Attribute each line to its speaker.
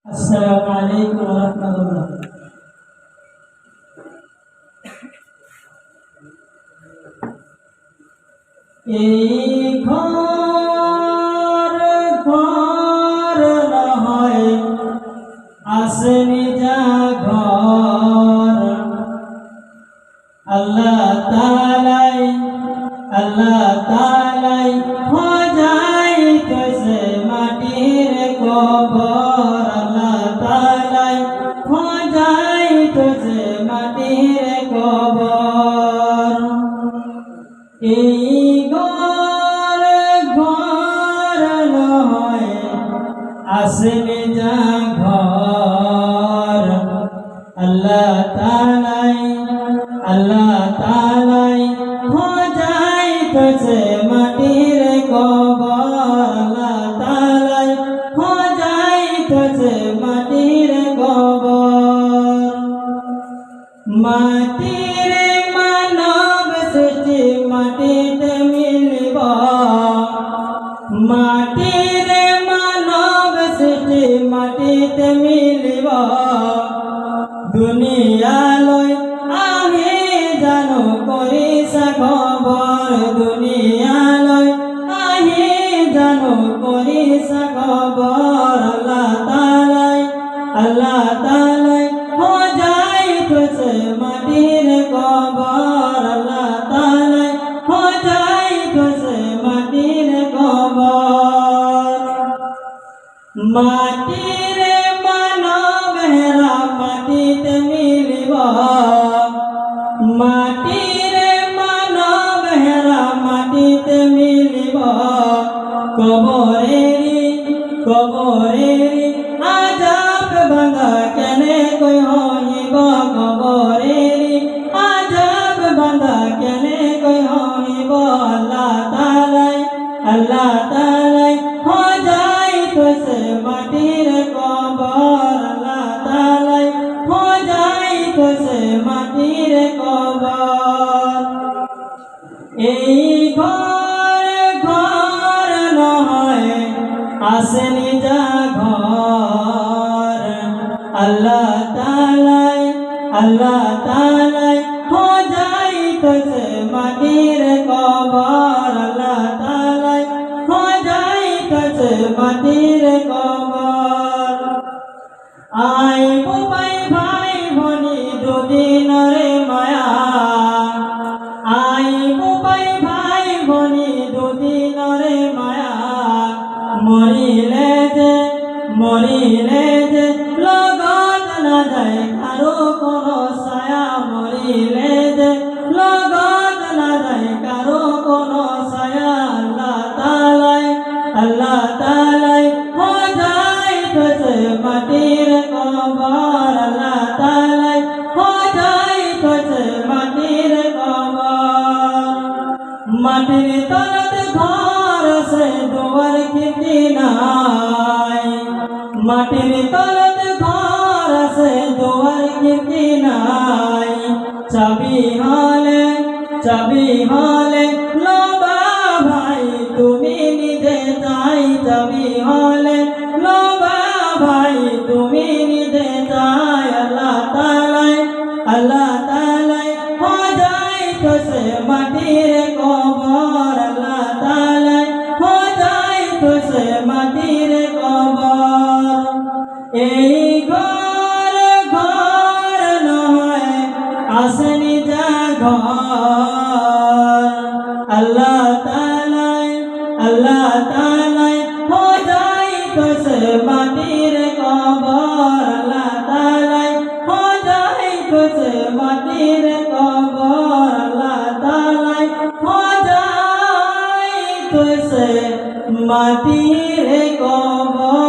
Speaker 1: Assalamualaikum warahmatullahi. এই ঘর ঘর নয় আসেনি যা ঘর আল্লাহ তাআলাই খোঁজাই কসে মাটির কবর আল্লাহ তাআলাই খোঁজাই কসে মাটির কবর এই ঘর ঘর নয় আসেনি যা ঘর আল্লাহ তাআলাই খোঁজাই কসে মাটির কবর আল্লাহ তাআলাই খোঁজাই কসে মাটির কবর মাটির মানব সৃষ্টি মাটিতে মিলব মাটির মানব সৃষ্টি মাটিতে মিলব দুনিয়ালৈ আহি জানো কৰিছা খবৰ দুনিয়ালৈ আহি জানো কৰিছা খবৰ আল্লাহ তাআলাই খোঁজাই কসে মাটির কবর আল্লাহ তাআলাই খোঁজাই কসে মাটির কবর মাটির মানব হেরা মাটিতে মিলিব মাটির মানব হেরা মাটিতে মিলিব কবরেরি আজাব বাঁধা কেনে কই হইব কবরেরি আজাব বাঁধা কেনে কই হইব আল্লাহ তাআলাই খোঁজাই কসে মাটির কবর আল্লাহ তাআলাই খোঁজাই কসে মাটির কবর এই ঘর ঘর নয় আসেনি যা ঘর আল্লাহ তাআলাই খোঁজাই কসে মাটির কবর আল্লাহ তাআলাই খোঁজাই কসে মাটির কবর আই বুবাই ভাই ভনি দুদিনরে মায়া আই বুবাই ভাই ভনি দুদিনরে মায়া মরিলে যে লগত না যায় কারো কোনো ছায়া মরিলে যে লগত না যায় কারো কোনো ছায়া আল্লাহ তাআলাই খোঁজাই কসে মাটির কবর আল্লাহ তাআলাই খোঁজাই কসে মাটির কবর মাটির তলত ঘর সে দুয়ার খিড়কি নাই মাটির তলত ঘর সে দুয়ার খিড়কি নাই চাবি হলে লোবা ভাই তুমি নিজে যাই চাবি হলে লোবা ভাই তুমি নিজে যাই আল্লাহ তাআলাই খোঁজাই কসে মাটির কবর আল্লাহ তাআলাই খোঁজাই কসে মাটির কবর এই ঘর ঘর নয় আসেনি যা ঘর আল্লাহ তাআলাই খোঁজাই কসে মাটির কবর আল্লাহ তাআলাই খোঁজাই কসে মাটির কবর আল্লাহ তাআলাই খোঁজাই কসে মাটির কবর।